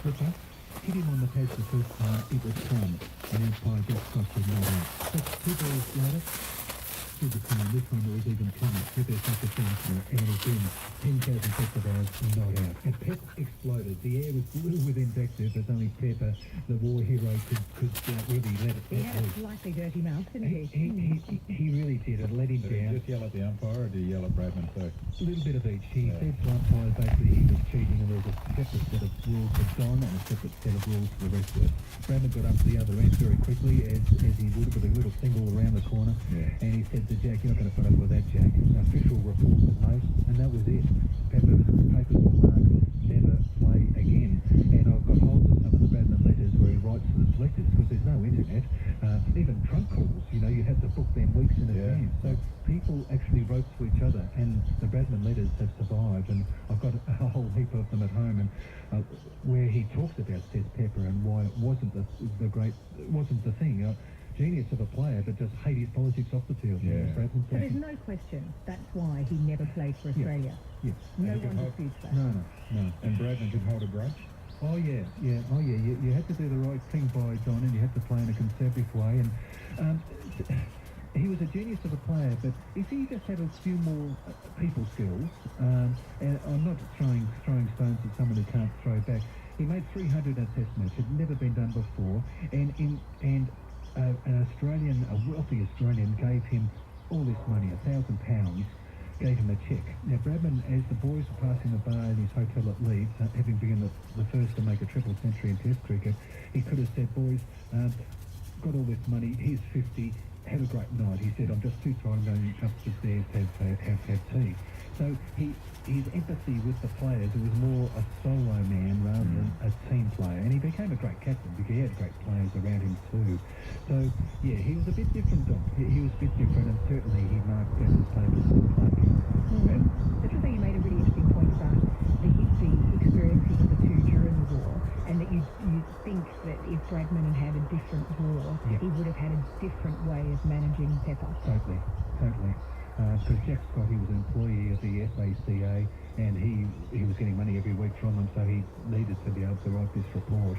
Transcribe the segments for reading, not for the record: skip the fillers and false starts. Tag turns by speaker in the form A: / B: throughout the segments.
A: slipper, hit him on the pads the first time, it was Tom, and umpire Jack Scott said not out. But 2 balls later, through the time, this one there was even coming. There's such a thing, and again, 10,000 festivals not out. And Pep exploded. The air was blue with invective, as only Pepper, the war hero, could really let it
B: He had a slightly dirty mouth, didn't he?
A: He really did. It let him
C: Did
A: down.
C: he just yell at the umpire, or did he yell at Bradman too?
A: A little bit of each. He said to umpire basically he was cheating, and there was a separate set of rules for Don and a separate set of rules for the rest of us. Bradman got up to the other end very quickly, as he would, with a little single around the corner, and he said to Jack, "You're not going to put up with that, Jack." An official report was made, and that was it. Papers were marked, never play again. And I've got hold of some of the Bradman letters where he writes to the selectors, because there's no internet. Even trunk calls, you had to book them weeks in advance. So people actually wrote to each other, and the Bradman letters have survived, and I've got a whole heap of them at home, and where he talks about Seth Pepper and why it wasn't the thing. Genius of a player, but just hate his politics off the field.
B: So there's no question that's why he never played for Australia.
A: Yes.
B: No one disputes that.
A: No.
C: And Bradman could hold a grudge?
A: Oh yeah. You had to do the right thing by Don, and you had to play in a conservative way. And he was a genius of a player, but if he just had a few more people skills, and I'm not throwing stones at someone who can't throw back. He made 300 in a Test match. It had never been done before, and a wealthy Australian gave him all this money, £1,000, gave him a cheque. Now Bradman, as the boys were passing the bar in his hotel at Leeds, having been the first to make a triple century in Test cricket, he could have said, "Boys, got all this money, here's 50, have a great night." He said, "I'm just too tired, I'm going up the stairs to have tea." So his empathy with the players, it was more a solo man rather than a team player. And he became a great captain because he had great players around him too. So, yeah, he was a bit different, Doc. He was a bit different, and certainly he marked Pepper's favours as a player.
B: And I think you made a really interesting point about the experiences of the two during the war, and that you think that if Bradman had had a different war, he would have had a different way of managing Pepper.
A: Totally. Because Jack Scott, he was an employee of the FACA, and he was getting money every week from them, so he needed to be able to write this report.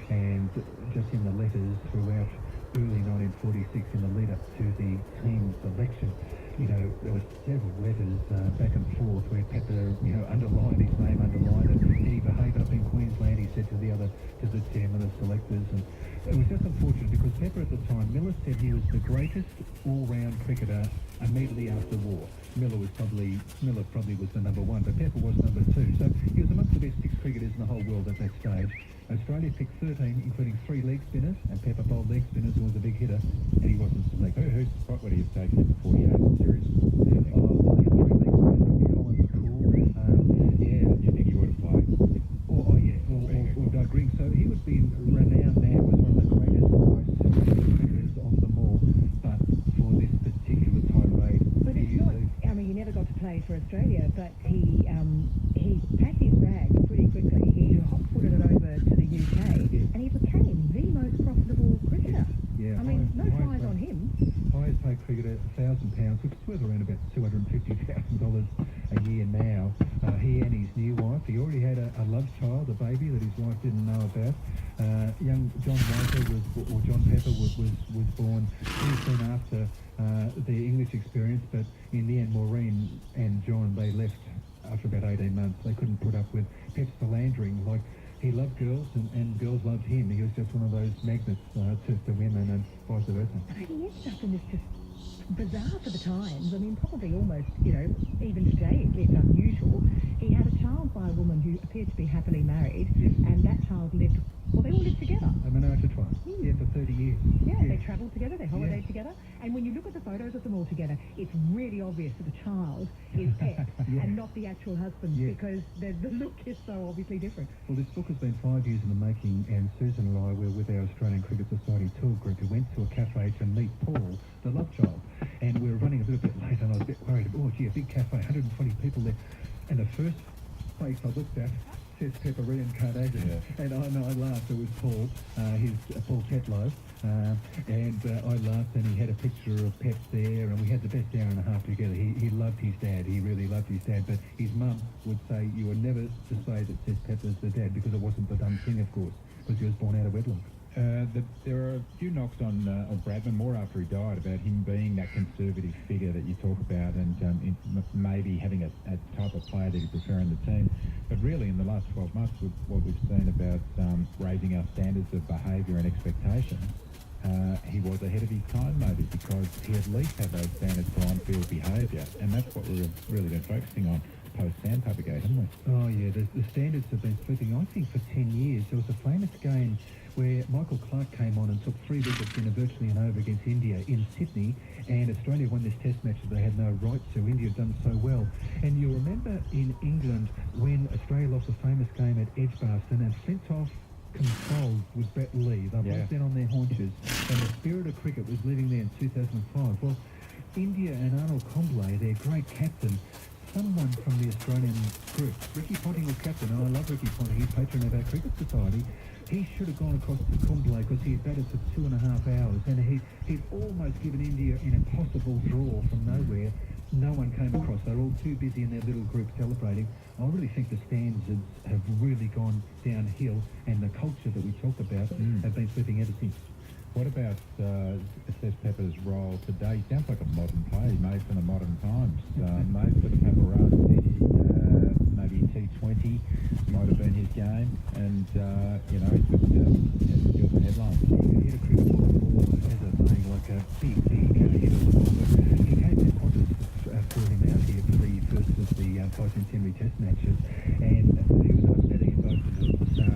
A: And just in the letters throughout early 1946, in the lead up to the team selection, there were several letters back and forth where Pepper, underlined his name, underlined it. Did he behave up in Queensland? He said to the chairman of selectors, and it was just unfortunate because Pepper at the time, Miller said he was the greatest all-round cricketer immediately after war. Miller probably was the number one, but Pepper was number two. So he was amongst the best 6 cricketers in the whole world at that stage. Australia picked 13, including 3 leg spinners, and Pepper bowled leg spinners and was a big hitter, and he wasn't selected.
C: Who's what would he have taken in the 48 series?
A: Well, he had 3 leg spinners, Holland McCall.
C: You think he would have played?
A: Or Doug Ring. So he would be renowned now as one of the greatest, most cricketers of them all. But for this particular tirade,
B: But it's not. I mean, he never got to play for Australia, but he packed his bag pretty quickly. He hot-footed it over to the UK, and he became the most profitable cricketer.
A: Yeah,
B: I mean, no prize on him.
A: Highest paid cricketer, £1,000, which is worth around about $250,000 a year now. He and his new wife, he already had a love child, a baby that his wife didn't know about. Young John Pepper was born very soon after the English experience, but in the end, Maureen and John, they left after about 18 months. They couldn't put up with Pep's philandering. Like, he loved girls and girls loved him. He was just one of those magnets to women and vice versa.
B: But he ended up in this just bizarre for the times. I mean, probably almost, even today it's unusual. He had a child by a woman who appeared to be happily married, and that child lived, they all lived together.
A: A menage a trois. Yeah, for 30 years.
B: Yeah, they travelled together, they holidayed together, and when you look at the photos of them all together, it's really obvious that the child is Pep and not the actual husband, because the look is so obviously different.
A: Well, this book has been 5 years in the making, and Susan and I were with our Australian Cricket Society tour group who went to a cafe to meet Paul, the love child, and we were running a little bit late, and I was a bit worried. A big cafe, 120 people there, and the first place I looked at, Says Pepper reincarnated.
C: Yeah.
A: And I laughed. It was Paul, Paul Tetlow. And I laughed, and he had a picture of Pep there, and we had the best hour and a half together. He loved his dad. He really loved his dad. But his mum would say, you were never to say that Says Pepper's the dad, because it wasn't the dumb thing, of course, because he was born out of wedlock.
C: There are a few knocks on Bradman, more after he died, about him being that conservative figure that you talk about, and maybe having a type of player that he'd prefer in the team. But really, in the last 12 months, with what we've seen about raising our standards of behaviour and expectation, he was ahead of his time, maybe, because he at least had those standards for on-field behaviour, and that's what we've really been focusing on post-Sandpaper Gate, haven't we?
A: Oh, yeah, the standards have been slipping. I think for 10 years, there was a famous game where Michael Clark came on and took 3 wickets in a virtually an over against India in Sydney, and Australia won this test match that they had no right to. India had done so well. And you'll remember in England when Australia lost a famous game at Edgbaston, and Flintoff controlled with Brett Lee. They were both down on their haunches, and the spirit of cricket was living there in 2005. Well, India and Arnold Combley, their great captain, someone from the Australian group, Ricky Ponting was captain, and I love Ricky Ponting, he's patron of our cricket society. He should have gone across to Combley because he had batted for 2.5 hours, and he'd almost given India an impossible draw from nowhere. No one came across. They're all too busy in their little group celebrating. I really think the standards have really gone downhill, and the culture that we talk about have been slipping ever since.
C: What about Says Pepper's role today? He sounds like a modern player, made for the modern times. Made for the paparazzi, maybe T20 might have been his game, and he could steal the headlines.
A: He hit a cricket ball as a thing, like a big hit on the ball. But he came to Qantas for him out here for the first of the bicentenary test matches, and he was upsetting him both in the start